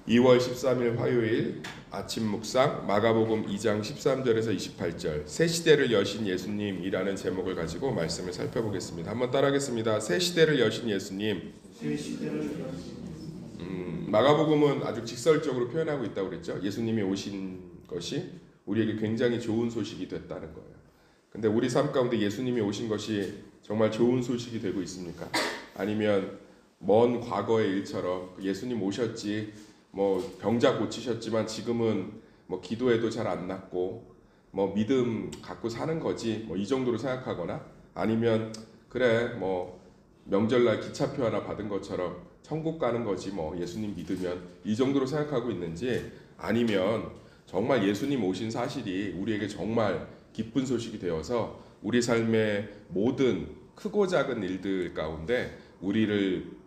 2월 13일 화요일 아침 묵상 마가복음 2장 13절에서 28절 새 시대를 여신 예수님이라는 제목을 가지고 말씀을 살펴보겠습니다. 한번 따라하겠습니다. 새 시대를 여신 예수님. 마가복음은 아주 직설적으로 표현하고 있다고 그랬죠. 예수님이 오신 것이 우리에게 굉장히 좋은 소식이 됐다는 거예요. 근데 우리 삶 가운데 예수님이 오신 것이 정말 좋은 소식이 되고 있습니까? 아니면 먼 과거의 일처럼 예수님 오셨지, 병자 고치셨지만 지금은 기도해도 잘 안 낫고 믿음 갖고 사는 거지 이 정도로 생각하거나, 아니면 그래 명절날 기차표 하나 받은 것처럼 천국 가는 거지 예수님 믿으면, 이 정도로 생각하고 있는지, 아니면 정말 예수님 오신 사실이 우리에게 정말 기쁜 소식이 되어서 우리 삶의 모든 크고 작은 일들 가운데 우리를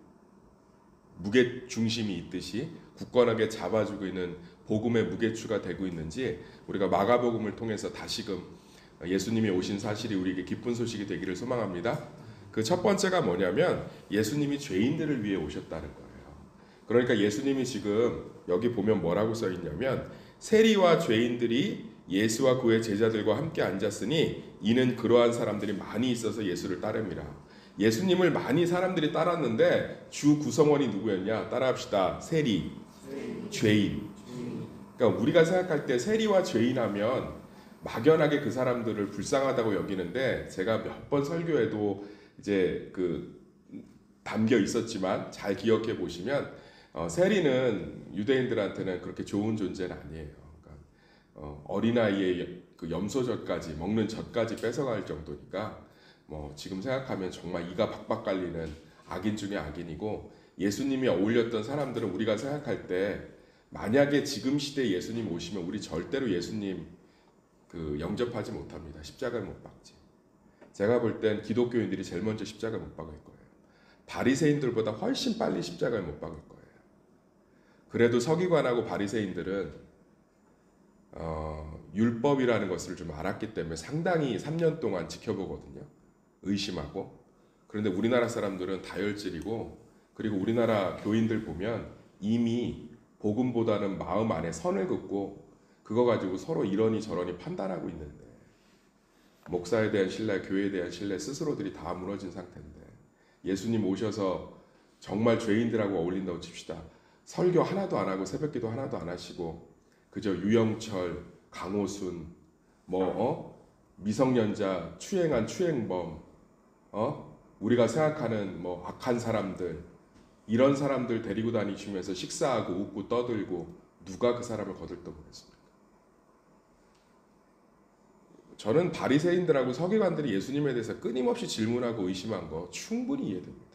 무게 중심이 있듯이 굳건하게 잡아주고 있는 복음의 무게추가 되고 있는지, 우리가 마가복음을 통해서 다시금 예수님이 오신 사실이 우리에게 기쁜 소식이 되기를 소망합니다. 그 첫 번째가 뭐냐면 예수님이 죄인들을 위해 오셨다는 거예요. 그러니까 예수님이 지금 여기 보면 뭐라고 써 있냐면, 세리와 죄인들이 예수와 그의 제자들과 함께 앉았으니 이는 그러한 사람들이 많이 있어서 예수를 따릅니다. 예수님을 많이 사람들이 따랐는데 주 구성원이 누구였냐? 따라합시다. 세리, 죄인. 그러니까 우리가 생각할 때 세리와 죄인하면 막연하게 그 사람들을 불쌍하다고 여기는데, 제가 몇 번 설교에도 이제 담겨 있었지만 잘 기억해 보시면 세리는 유대인들한테는 그렇게 좋은 존재는 아니에요. 그러니까 어린아이의 그 염소젖까지 먹는 젖까지 뺏어갈 정도니까 지금 생각하면 정말 이가 박박 깔리는 악인 중에 악인이고, 예수님이 어울렸던 사람들은 우리가 생각할 때 만약에 지금 시대에 예수님 오시면 우리 절대로 예수님 영접하지 못합니다. 십자가를 못 박지. 제가 볼 땐 기독교인들이 제일 먼저 십자가를 못 박을 거예요. 바리새인들보다 훨씬 빨리 십자가를 못 박을 거예요. 그래도 서기관하고 바리새인들은 율법이라는 것을 좀 알았기 때문에 상당히 3년 동안 지켜보거든요. 의심하고. 그런데 우리나라 사람들은 다혈질이고, 그리고 우리나라 교인들 보면 이미 복음보다는 마음 안에 선을 긋고 그거 가지고 서로 이러니 저러니 판단하고 있는데, 목사에 대한 신뢰, 교회에 대한 신뢰 스스로들이 다 무너진 상태인데, 예수님 오셔서 정말 죄인들하고 어울린다고 칩시다. 설교 하나도 안 하고 새벽기도 하나도 안 하시고 그저 유영철, 강호순, 미성년자, 추행한 추행범, 우리가 생각하는 악한 사람들, 이런 사람들 데리고 다니시면서 식사하고 웃고 떠들고 누가 그 사람을 거들떠보겠습니까? 저는 바리새인들하고 서기관들이 예수님에 대해서 끊임없이 질문하고 의심한 거 충분히 이해됩니다.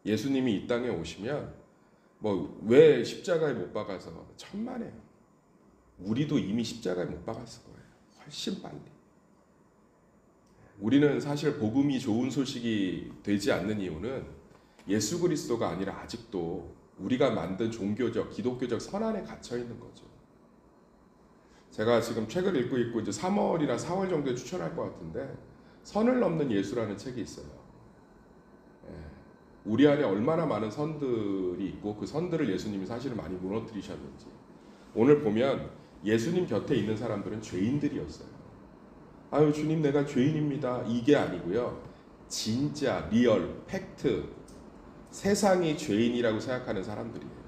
예수님이 이 땅에 오시면 왜 십자가에 못 박아서 천만에요. 우리도 이미 십자가에 못 박았을 거예요. 훨씬 빨리. 우리는 사실 복음이 좋은 소식이 되지 않는 이유는 예수 그리스도가 아니라 아직도 우리가 만든 종교적, 기독교적 선 안에 갇혀 있는 거죠. 제가 지금 책을 읽고 있고 이제 3월이나 4월 정도에 추천할 것 같은데, 선을 넘는 예수라는 책이 있어요. 우리 안에 얼마나 많은 선들이 있고 그 선들을 예수님이 사실은 많이 무너뜨리셨는지. 오늘 보면 예수님 곁에 있는 사람들은 죄인들이었어요. 아유 주님 내가 죄인입니다. 이게 아니고요. 진짜 리얼 팩트, 세상이 죄인이라고 생각하는 사람들이에요.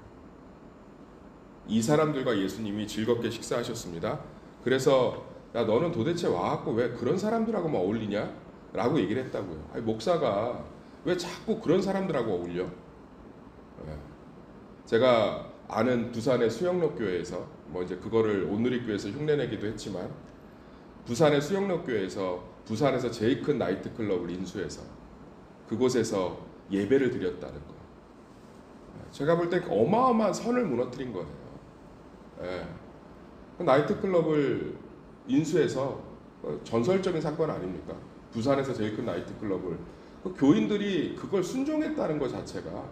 이 사람들과 예수님이 즐겁게 식사하셨습니다. 그래서 야 너는 도대체 와갖고 왜 그런 사람들하고만 어울리냐? 라고 얘기를 했다고요. 아니, 목사가 왜 자꾸 그런 사람들하고 어울려? 제가 아는 부산의 수영록 교회에서 이제 그거를 온누리교회에서 흉내내기도 했지만, 부산의 수영록 교회에서 부산에서 제일 큰 나이트 클럽을 인수해서 그곳에서 예배를 드렸다는 거. 제가 볼 때 어마어마한 선을 무너뜨린 거예요. 나이트클럽을 인수해서 전설적인 사건 아닙니까? 부산에서 제일 큰 나이트클럽을 교인들이 그걸 순종했다는 것 자체가.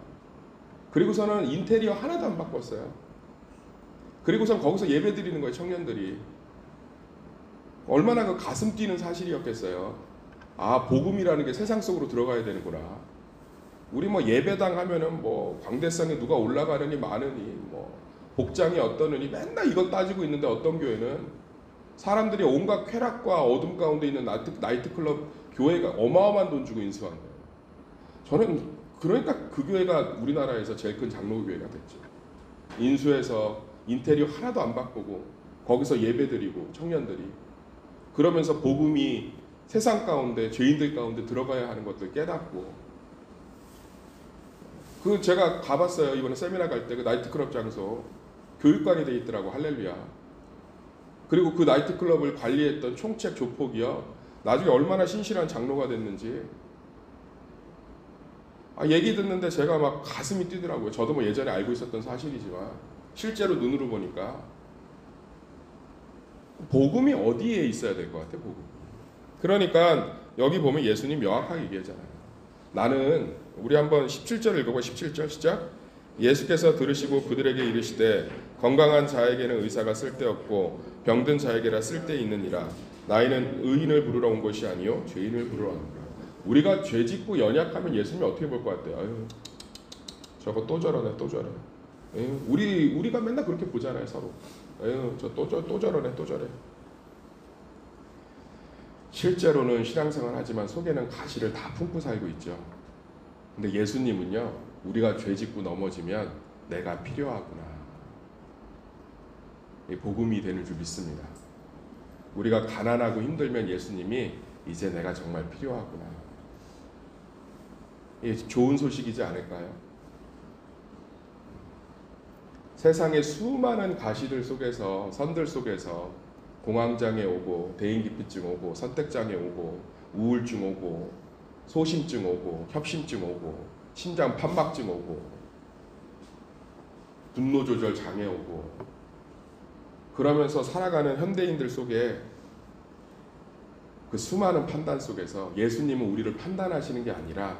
그리고서는 인테리어 하나도 안 바꿨어요. 그리고선 거기서 예배 드리는 거예요. 청년들이 얼마나 가슴 뛰는 사실이었겠어요. 아 복음이라는 게 세상 속으로 들어가야 되는구나. 우리 뭐 예배당 하면은 뭐 광대상에 누가 올라가느니 마느니 뭐 복장이 어떠느니 맨날 이걸 따지고 있는데 어떤 교회는 사람들이 온갖 쾌락과 어둠 가운데 있는 나이트클럽 교회가 어마어마한 돈 주고 인수한 거예요. 저는 그러니까 그 교회가 우리나라에서 제일 큰 장로교회가 됐죠. 인수해서 인테리어 하나도 안 바꾸고 거기서 예배드리고 청년들이 그러면서 복음이 세상 가운데 죄인들 가운데 들어가야 하는 것들 깨닫고 그 제가 가봤어요. 이번에 세미나 갈 때 그 나이트클럽 장소 교육관이 돼 있더라고. 할렐루야. 그리고 그 나이트클럽을 관리했던 총책 조폭이요. 나중에 얼마나 신실한 장로가 됐는지 얘기 듣는데 제가 막 가슴이 뛰더라고요. 저도 뭐 예전에 알고 있었던 사실이지만 실제로 눈으로 보니까 복음이 어디에 있어야 될 것 같아. 복음. 그러니까 여기 보면 예수님 명확하게 얘기하잖아요. 나는 우리 한번 17절 읽어봐. 17절 시작. 예수께서 들으시고 그들에게 이르시되 건강한 자에게는 의사가 쓸데없고 병든 자에게라 쓸데있느니라. 나이는 의인을 부르러 온 것이 아니요 죄인을 부르러 왔노라. 우리가 죄짓고 연약하면 예수님이 어떻게 볼 것 같아요? 아유, 저거 또 저러네 또 저러네. 에휴, 우리가 맨날 그렇게 보잖아요 서로. 에휴, 저 또 저러네 또 저래. 실제로는 신앙생활 하지만 속에는 가시를 다 품고 살고 있죠. 근데 예수님은요, 우리가 죄짓고 넘어지면 내가 필요하구나. 이 복음이 되는 줄 믿습니다. 우리가 가난하고 힘들면 예수님이 이제 내가 정말 필요하구나. 이 좋은 소식이지 않을까요? 세상의 수많은 가시들 속에서 선들 속에서 공황장애 오고 대인기피증 오고 선택장애 오고 우울증 오고 소심증 오고 협심증 오고 심장 판막증 오고 분노 조절 장애 오고 그러면서 살아가는 현대인들 속에 그 수많은 판단 속에서 예수님은 우리를 판단하시는 게 아니라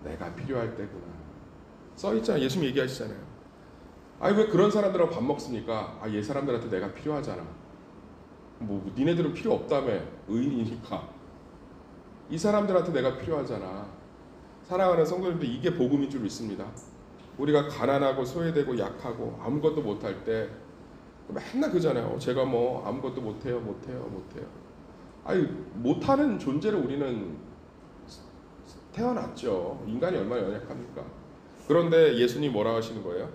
내가 필요할 때구나. 써있잖아요. 예수님 얘기하시잖아요. 아니 왜 그런 사람들하고 밥 먹습니까? 얘 사람들한테 내가 필요하잖아. 뭐 니네들은 필요 없다며. 의인이니까. 이 사람들한테 내가 필요하잖아. 사랑하는 성도님들 이게 복음인 줄 믿습니다. 우리가 가난하고 소외되고 약하고 아무것도 못할 때 맨날 그러잖아요. 제가 뭐 아무것도 못해요. 아니 못하는 존재로 우리는 태어났죠. 인간이 얼마나 연약합니까? 그런데 예수님 뭐라고 하시는 거예요?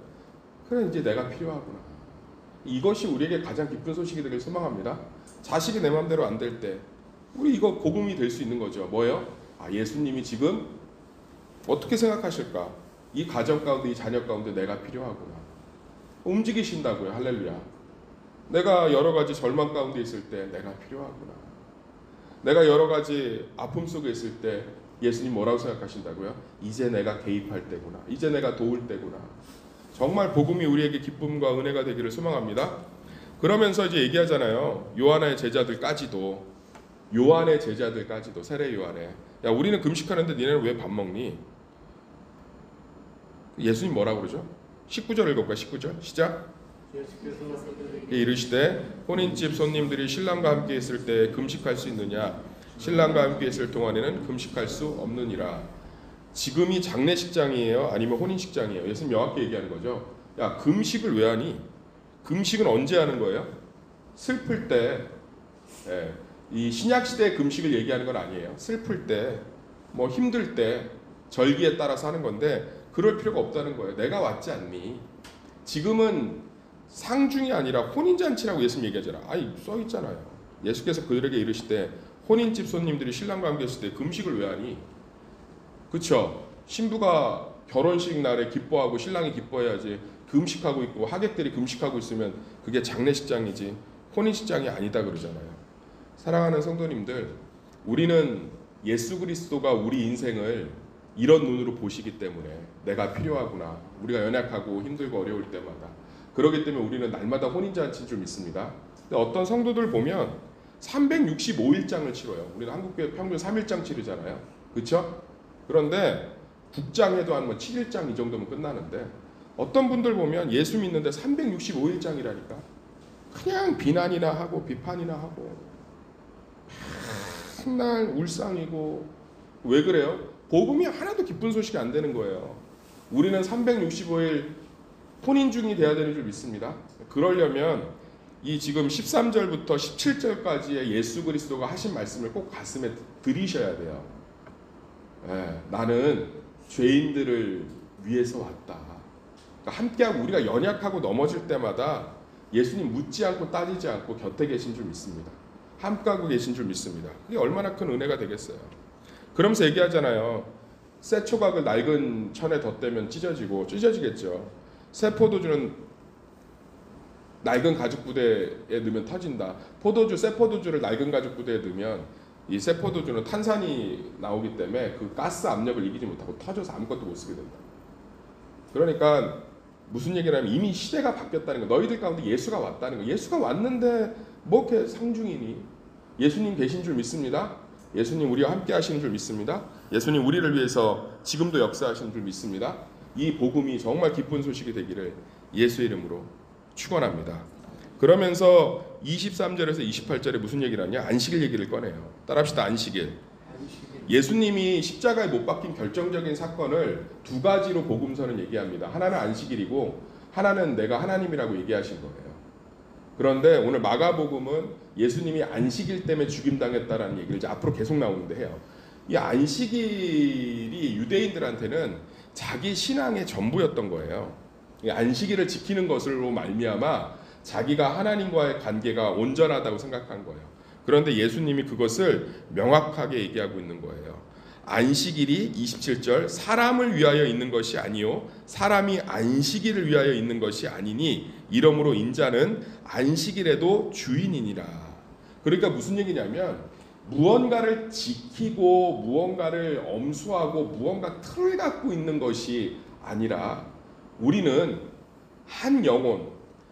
그래 이제 내가 필요하구나. 이것이 우리에게 가장 기쁜 소식이 되길 소망합니다. 자식이 내 마음대로 안 될 때 우리 이거 복음이 될 수 있는 거죠. 뭐예요? 예수님이 지금 어떻게 생각하실까? 이 가정 가운데 이 자녀 가운데 내가 필요하구나. 움직이신다고요. 할렐루야. 내가 여러 가지 절망 가운데 있을 때 내가 필요하구나. 내가 여러 가지 아픔 속에 있을 때 예수님 뭐라고 생각하신다고요? 이제 내가 개입할 때구나. 이제 내가 도울 때구나. 정말 복음이 우리에게 기쁨과 은혜가 되기를 소망합니다. 그러면서 이제 얘기하잖아요. 요한의 제자들까지도 세례 요한에 야 우리는 금식하는데 니네는 왜 밥 먹니? 예수님 뭐라고 그러죠? 19절 읽어볼까? 19절 시작. 이르시되 혼인집 손님들이 신랑과 함께 있을 때 금식할 수 있느냐? 신랑과 함께 있을 동안에는 금식할 수 없느니라. 지금이 장례식장이에요? 아니면 혼인식장이에요? 예수님 명확히 얘기하는 거죠. 야 금식을 왜 하니? 금식은 언제 하는 거예요? 슬플 때. 이 신약시대의 금식을 얘기하는 건 아니에요. 슬플 때, 뭐 힘들 때, 절기에 따라서 하는 건데 그럴 필요가 없다는 거예요. 내가 왔지 않니? 지금은 상중이 아니라 혼인잔치라고 예수님 얘기하잖아요. 써있잖아요. 예수께서 그들에게 이르시되 혼인집 손님들이 신랑과 함께 있을 때 금식을 왜 하니? 그쵸? 신부가 결혼식 날에 기뻐하고 신랑이 기뻐해야지 금식하고 있고 하객들이 금식하고 있으면 그게 장례식장이지 혼인식장이 아니다 그러잖아요. 사랑하는 성도님들, 우리는 예수 그리스도가 우리 인생을 이런 눈으로 보시기 때문에 내가 필요하구나. 우리가 연약하고 힘들고 어려울 때마다. 그렇기 때문에 우리는 날마다 혼인잔치인 줄 믿습니다. 근데 어떤 성도들 보면 365일장을 치러요. 우리는 한국교회 평균 3일장 치르잖아요. 그렇죠? 그런데 국장해도 한 7일장 이 정도면 끝나는데 어떤 분들 보면 예수 믿는데 365일장이라니까 그냥 비난이나 하고 비판이나 하고 맨날 울상이고 왜 그래요? 복음이 하나도 기쁜 소식이 안 되는 거예요. 우리는 365일 혼인 중이 돼야 되는 줄 믿습니다. 그러려면 이 지금 13절부터 17절까지의 예수 그리스도가 하신 말씀을 꼭 가슴에 들이셔야 돼요. 나는 죄인들을 위해서 왔다. 그러니까 함께하고 우리가 연약하고 넘어질 때마다 예수님 묻지 않고 따지지 않고 곁에 계신 줄 믿습니다. 함께하고 계신 줄 믿습니다. 그게 얼마나 큰 은혜가 되겠어요. 그러면서 얘기하잖아요. 새 초각을 낡은 천에 덧대면 찢어지겠죠. 새 포도주는 낡은 가죽 부대에 넣으면 터진다. 새 포도주를 낡은 가죽 부대에 넣으면 이 새 포도주는 탄산이 나오기 때문에 그 가스 압력을 이기지 못하고 터져서 아무것도 못 쓰게 된다. 그러니까 무슨 얘기냐면 이미 시대가 바뀌었다는 거. 너희들 가운데 예수가 왔다는 거. 예수가 왔는데 뭐 이렇게 상중이니? 예수님 계신 줄 믿습니다. 예수님 우리와 함께 하시는 줄 믿습니다. 예수님 우리를 위해서 지금도 역사하시는 줄 믿습니다. 이 복음이 정말 기쁜 소식이 되기를 예수 이름으로 축원합니다. 그러면서 23절에서 28절에 무슨 얘기를 하냐? 안식일 얘기를 꺼내요. 따라합시다. 안식일. 예수님이 십자가에 못 박힌 결정적인 사건을 두 가지로 복음서는 얘기합니다. 하나는 안식일이고 하나는 내가 하나님이라고 얘기하신 거예요. 그런데 오늘 마가복음은 예수님이 안식일 때문에 죽임당했다라는 얘기를 이제 앞으로 계속 나오는데 해요. 이 안식일이 유대인들한테는 자기 신앙의 전부였던 거예요. 이 안식일을 지키는 것으로 말미암아 자기가 하나님과의 관계가 온전하다고 생각한 거예요. 그런데 예수님이 그것을 명확하게 얘기하고 있는 거예요. 안식일이 27절 사람을 위하여 있는 것이 아니요 사람이 안식일을 위하여 있는 것이 아니니 이러므로 인자는 안식일에도 주인이니라. 그러니까 무슨 얘기냐면 무언가를 지키고 무언가를 엄수하고 무언가 틀을 갖고 있는 것이 아니라 우리는 한 영혼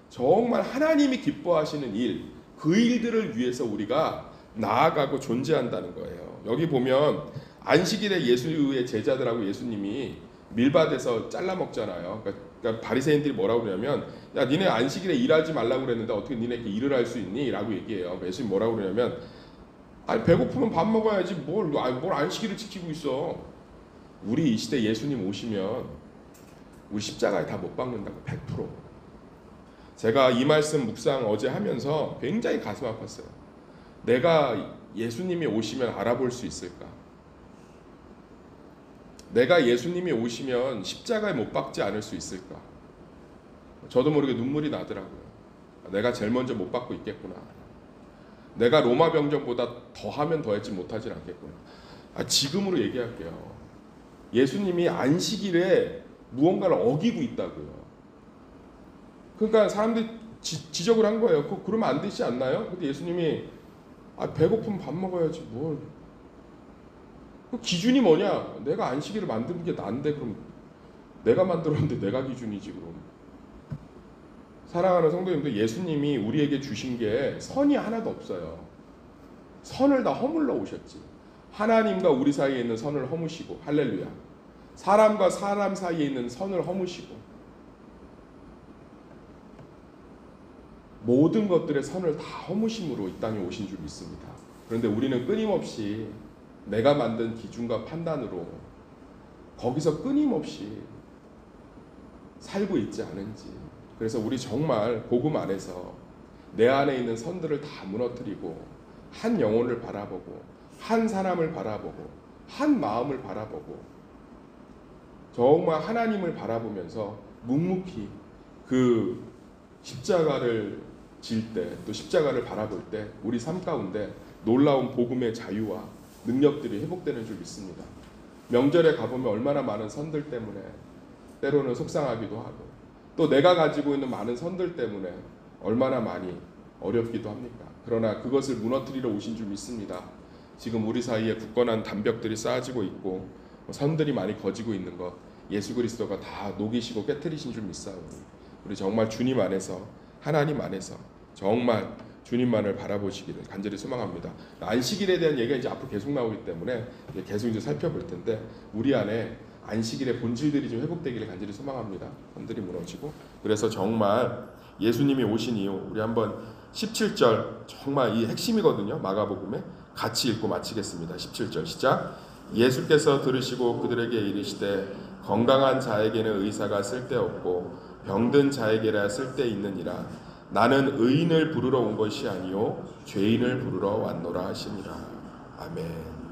정말 하나님이 기뻐하시는 일, 그 일들을 위해서 우리가 나아가고 존재한다는 거예요. 여기 보면 안식일에 예수의 제자들하고 예수님이 밀밭에서 잘라 먹잖아요. 그러니까 바리새인들이 뭐라고 그러냐면 야 니네 안식일에 일하지 말라고 그랬는데 어떻게 니네 이렇게 일을 할 수 있니? 라고 얘기해요. 예수님 뭐라고 그러냐면 아니 배고프면 밥 먹어야지 뭘 안식일을 지키고 있어. 우리 이 시대 예수님 오시면 우리 십자가에 다 못 박는다고 100%. 제가 이 말씀 묵상 어제 하면서 굉장히 가슴 아팠어요. 내가 예수님이 오시면 알아볼 수 있을까? 내가 예수님이 오시면 십자가에 못 박지 않을 수 있을까? 저도 모르게 눈물이 나더라고요. 내가 제일 먼저 못 박고 있겠구나. 내가 로마 병정보다 더하면 더했지 못하진 않겠구나. 지금으로 얘기할게요. 예수님이 안식일에 무언가를 어기고 있다고요. 그러니까 사람들이 지적을 한 거예요. 그러면 안 되지 않나요? 근데 예수님이 배고프면 밥 먹어야지 뭘. 그 기준이 뭐냐? 내가 안식일을 만드는 게 난데 그럼 내가 만들었는데 내가 기준이지 그럼. 사랑하는 성도님들 예수님이 우리에게 주신 게 선이 하나도 없어요. 선을 다 허물러 오셨지. 하나님과 우리 사이에 있는 선을 허무시고 할렐루야. 사람과 사람 사이에 있는 선을 허무시고 모든 것들의 선을 다 허무심으로 이 땅에 오신 줄 믿습니다. 그런데 우리는 끊임없이 내가 만든 기준과 판단으로 거기서 끊임없이 살고 있지 않은지. 그래서 우리 정말 복음 안에서 내 안에 있는 선들을 다 무너뜨리고 한 영혼을 바라보고 한 사람을 바라보고 한 마음을 바라보고 정말 하나님을 바라보면서 묵묵히 그 십자가를 질 때 또 십자가를 바라볼 때 우리 삶 가운데 놀라운 복음의 자유와 능력들이 회복되는 줄 믿습니다. 명절에 가보면 얼마나 많은 선들 때문에 때로는 속상하기도 하고 또 내가 가지고 있는 많은 선들 때문에 얼마나 많이 어렵기도 합니까? 그러나 그것을 무너뜨리러 오신 줄 믿습니다. 지금 우리 사이에 굳건한 담벽들이 쌓아지고 있고 선들이 많이 거지고 있는 것 예수 그리스도가 다 녹이시고 깨트리신 줄 믿사오니 우리 정말 주님 안에서 하나님 안에서 정말 주님만을 바라보시기를 간절히 소망합니다. 안식일에 대한 얘기가 이제 앞으로 계속 나오기 때문에 계속 이제 살펴볼 텐데 우리 안에 안식일의 본질들이 좀 회복되기를 간절히 소망합니다. 선들이 무너지고 그래서 정말 예수님이 오신 이유 우리 한번 17절 정말 이 핵심이거든요. 마가복음에 같이 읽고 마치겠습니다. 17절 시작. 예수께서 들으시고 그들에게 이르시되 건강한 자에게는 의사가 쓸데없고 병든 자에게라 쓸데있느니라. 나는 의인을 부르러 온 것이 아니요 죄인을 부르러 왔노라 하시니라. 아멘.